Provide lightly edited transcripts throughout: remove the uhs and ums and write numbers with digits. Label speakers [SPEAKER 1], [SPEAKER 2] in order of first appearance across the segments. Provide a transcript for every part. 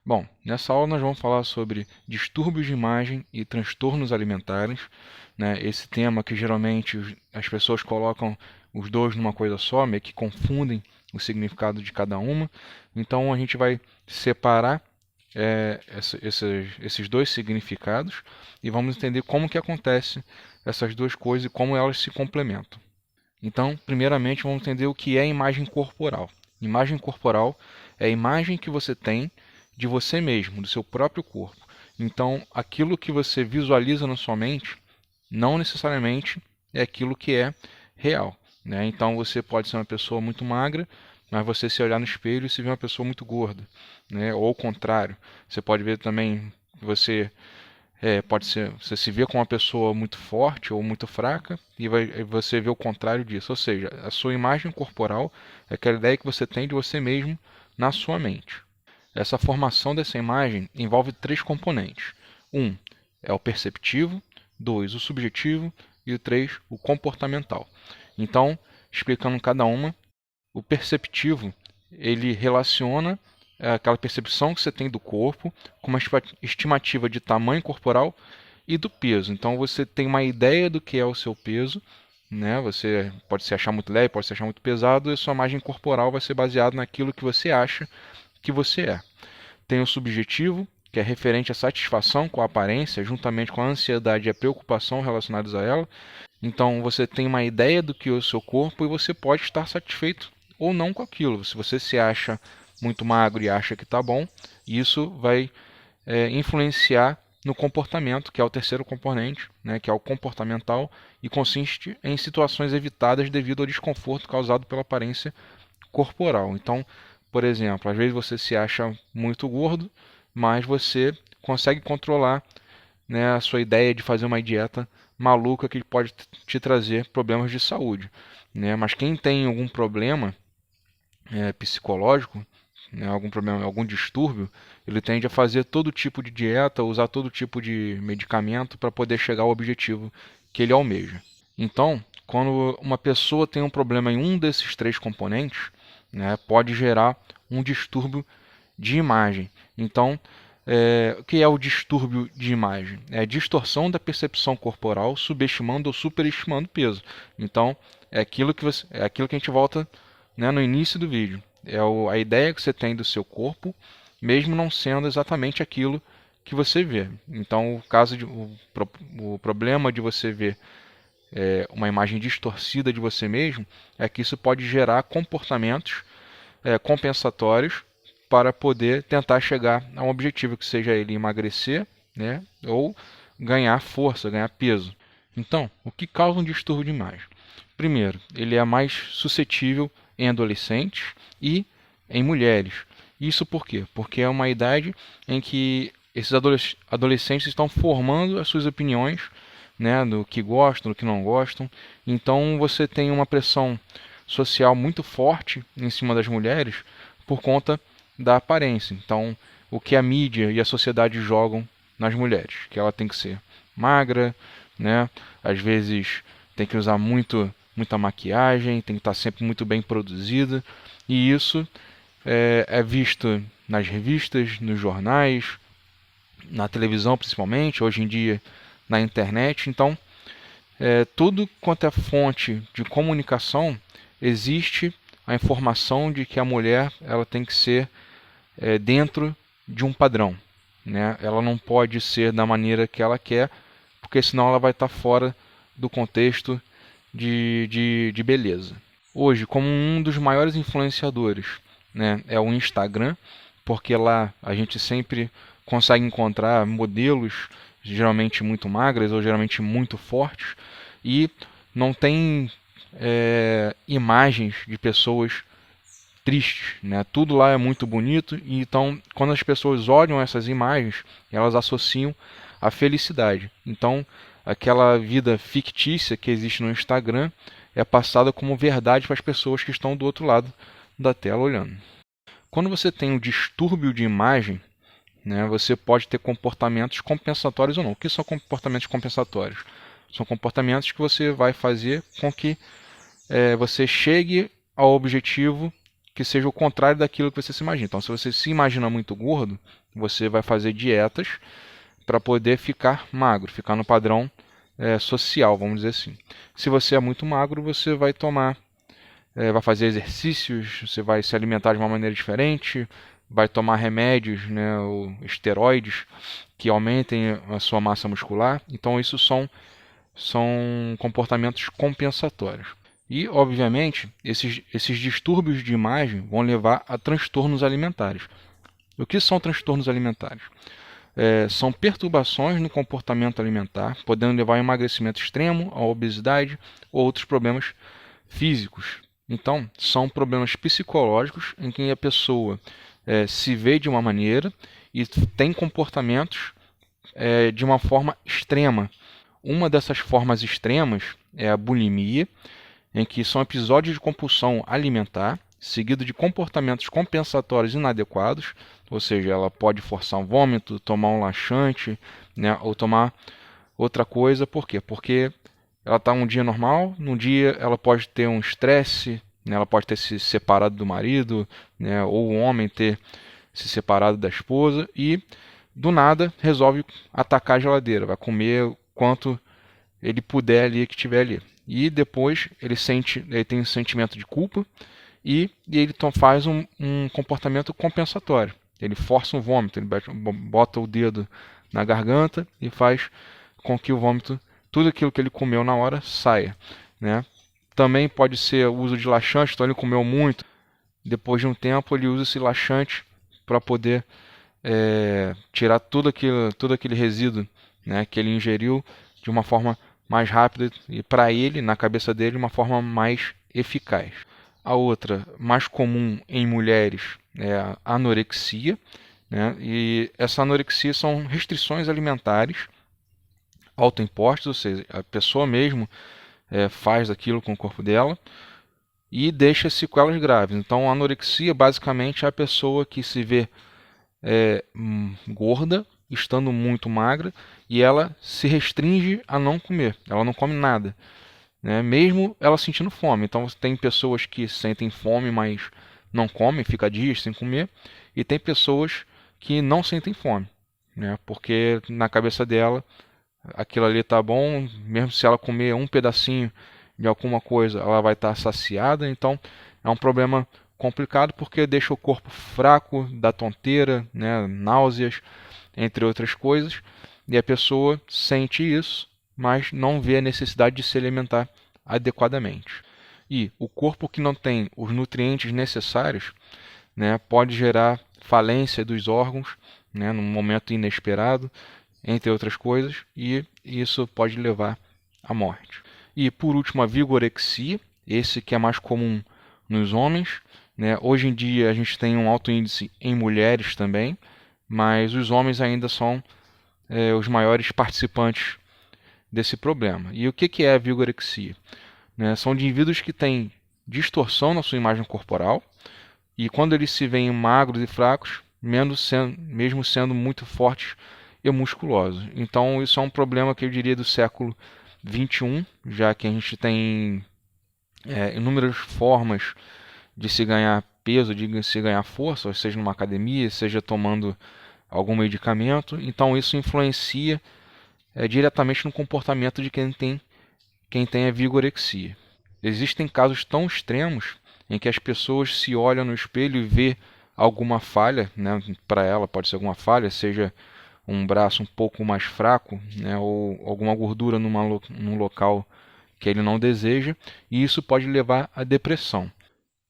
[SPEAKER 1] Bom, nessa aula nós vamos falar sobre distúrbios de imagem e transtornos alimentares, né? Esse tema que geralmente as pessoas colocam os dois numa coisa só, meio que confundem o significado de cada uma. Então a gente vai separar esses dois significados e vamos entender como que acontece essas duas coisas e como elas se complementam. Então, primeiramente, vamos entender o que é imagem corporal. Imagem corporal é a imagem que você tem de você mesmo, do seu próprio corpo. Então, aquilo que você visualiza na sua mente não necessariamente é aquilo que é real, né? Então, você pode ser uma pessoa muito magra, mas você se olhar no espelho e se vê uma pessoa muito gorda, né? Ou ao contrário. Você pode ver também que pode ser, você se vê com uma pessoa muito forte ou muito fraca e você vê o contrário disso. Ou seja, a sua imagem corporal é aquela ideia que você tem de você mesmo na sua mente. Essa formação dessa imagem envolve três componentes. Um é o perceptivo, dois, o subjetivo e o três, o comportamental. Então, explicando cada uma, o perceptivo, ele relaciona aquela percepção que você tem do corpo com uma estimativa de tamanho corporal e do peso. Então você tem uma ideia do que é o seu peso, né? Você pode se achar muito leve, pode se achar muito pesado, e a sua imagem corporal vai ser baseada naquilo que você acha que você é. Tem o subjetivo, que é referente à satisfação com a aparência, juntamente com a ansiedade e a preocupação relacionadas a ela. Então você tem uma ideia do que é o seu corpo e você pode estar satisfeito ou não com aquilo. Se você se acha muito magro e acha que está bom, isso vai influenciar no comportamento, que é o terceiro componente, né, que é o comportamental, e consiste em situações evitadas devido ao desconforto causado pela aparência corporal. Então, por exemplo, às vezes você se acha muito gordo, mas você consegue controlar, né, a sua ideia de fazer uma dieta maluca que pode te trazer problemas de saúde, né? Mas quem tem algum problema psicológico, né, algum problema, algum distúrbio, ele tende a fazer todo tipo de dieta, usar todo tipo de medicamento para poder chegar ao objetivo que ele almeja. Então, quando uma pessoa tem um problema em um desses três componentes, né, pode gerar um distúrbio de imagem. Então, o que é o distúrbio de imagem? É a distorção da percepção corporal, subestimando ou superestimando o peso. Então, é aquilo que a gente volta, né, no início do vídeo. A ideia que você tem do seu corpo, mesmo não sendo exatamente aquilo que você vê. Então, o problema de você ver uma imagem distorcida de você mesmo é que isso pode gerar comportamentos compensatórios para poder tentar chegar a um objetivo, que seja ele emagrecer, né, ou ganhar força, ganhar peso. Então, o que causa um distúrbio de imagem? Primeiro, ele é mais suscetível em adolescentes e em mulheres. Isso por quê? Porque é uma idade em que esses adolescentes estão formando as suas opiniões, né, do que gostam, do que não gostam. Então você tem uma pressão social muito forte em cima das mulheres por conta da aparência. Então, o que a mídia e a sociedade jogam nas mulheres, que ela tem que ser magra, né? Às vezes tem que usar muita maquiagem, tem que estar sempre muito bem produzida, e isso é visto nas revistas, nos jornais, na televisão principalmente, hoje em dia na internet. Então, tudo quanto é fonte de comunicação, existe a informação de que a mulher ela tem que ser dentro de um padrão, né? Ela não pode ser da maneira que ela quer, porque senão ela vai estar fora do contexto de beleza. Hoje, como um dos maiores influenciadores, né, é o Instagram, porque lá a gente sempre consegue encontrar modelos geralmente muito magras ou geralmente muito fortes, e não tem imagens de pessoas tristes, né? Tudo lá é muito bonito, e então quando as pessoas olham essas imagens, elas associam a felicidade. Então, aquela vida fictícia que existe no Instagram é passada como verdade para as pessoas que estão do outro lado da tela olhando. Quando você tem um distúrbio de imagem, né, você pode ter comportamentos compensatórios ou não. O que são comportamentos compensatórios? São comportamentos que você vai fazer com que você chegue ao objetivo que seja o contrário daquilo que você se imagina. Então, se você se imagina muito gordo, você vai fazer dietas para poder ficar magro, ficar no padrão social, vamos dizer assim. Se você é muito magro, você vai vai fazer exercícios, você vai se alimentar de uma maneira diferente, vai tomar remédios, né, ou esteroides que aumentem a sua massa muscular. Então isso são comportamentos compensatórios. E, obviamente, esses distúrbios de imagem vão levar a transtornos alimentares. O que são transtornos alimentares? São perturbações no comportamento alimentar, podendo levar a emagrecimento extremo, a obesidade ou outros problemas físicos. Então, são problemas psicológicos em que a pessoa se vê de uma maneira e tem comportamentos de uma forma extrema. Uma dessas formas extremas é a bulimia, em que são episódios de compulsão alimentar, seguido de comportamentos compensatórios inadequados, ou seja, ela pode forçar um vômito, tomar um laxante, né, ou tomar outra coisa. Por quê? Porque ela está um dia normal, num dia ela pode ter um estresse, né, ela pode ter se separado do marido, né, ou o homem ter se separado da esposa e do nada resolve atacar a geladeira, vai comer o quanto ele puder ali, que tiver ali. E depois ele tem um sentimento de culpa e ele faz um comportamento compensatório. Ele força um vômito, ele bota o dedo na garganta e faz com que o vômito, tudo aquilo que ele comeu na hora, saia, né? Também pode ser o uso de laxante, então ele comeu muito, depois de um tempo ele usa esse laxante para poder tirar todo aquele resíduo, né, que ele ingeriu de uma forma mais rápida e, para ele, na cabeça dele, uma forma mais eficaz. A outra, mais comum em mulheres, é a anorexia, né? E essa anorexia são restrições alimentares autoimpostas, ou seja, a pessoa mesmo faz aquilo com o corpo dela e deixa sequelas graves. Então, a anorexia basicamente é a pessoa que se vê gorda, estando muito magra, e ela se restringe a não comer, ela não come nada, né? Mesmo ela sentindo fome. Então tem pessoas que sentem fome, mas não comem, fica dias sem comer, e tem pessoas que não sentem fome, né? Porque na cabeça dela aquilo ali tá bom, mesmo se ela comer um pedacinho de alguma coisa, ela vai estar saciada. Então é um problema complicado porque deixa o corpo fraco, dá tonteira, né, náuseas, entre outras coisas, e a pessoa sente isso, mas não vê a necessidade de se alimentar adequadamente. E o corpo que não tem os nutrientes necessários, né, pode gerar falência dos órgãos, né, num momento inesperado, entre outras coisas, e isso pode levar à morte. E por último, a vigorexia, esse que é mais comum nos homens, né? Hoje em dia a gente tem um alto índice em mulheres também, mas os homens ainda são os maiores participantes desse problema. E o que é a vigorexia? Né? São indivíduos que têm distorção na sua imagem corporal e quando eles se veem magros e fracos, mesmo sendo muito fortes e musculosos. Então isso é um problema que eu diria do século XXI, já que a gente tem inúmeras formas de se ganhar peso, de se ganhar força, seja numa academia, seja tomando algum medicamento. Então isso influencia diretamente no comportamento de quem tem a vigorexia. Existem casos tão extremos em que as pessoas se olham no espelho e vê alguma falha, né, para ela pode ser alguma falha, seja um braço um pouco mais fraco, né, ou alguma gordura num local que ele não deseja, e isso pode levar à depressão.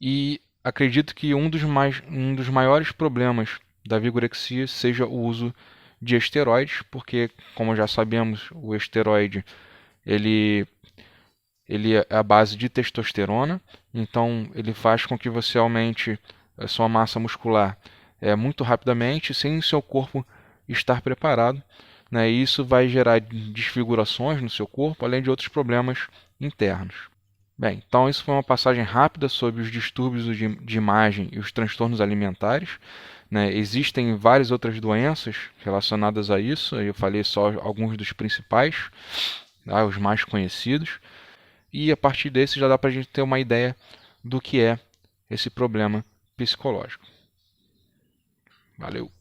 [SPEAKER 1] E acredito que um dos maiores problemas da vigorexia seja o uso de esteroides, porque, como já sabemos, o esteroide ele é a base de testosterona, então ele faz com que você aumente a sua massa muscular muito rapidamente, sem o seu corpo estar preparado, né? E isso vai gerar desfigurações no seu corpo, além de outros problemas internos. Bem, então isso foi uma passagem rápida sobre os distúrbios de imagem e os transtornos alimentares, né? Existem várias outras doenças relacionadas a isso, eu falei só alguns dos principais, tá? Os mais conhecidos, e a partir desse já dá para a gente ter uma ideia do que é esse problema psicológico. Valeu!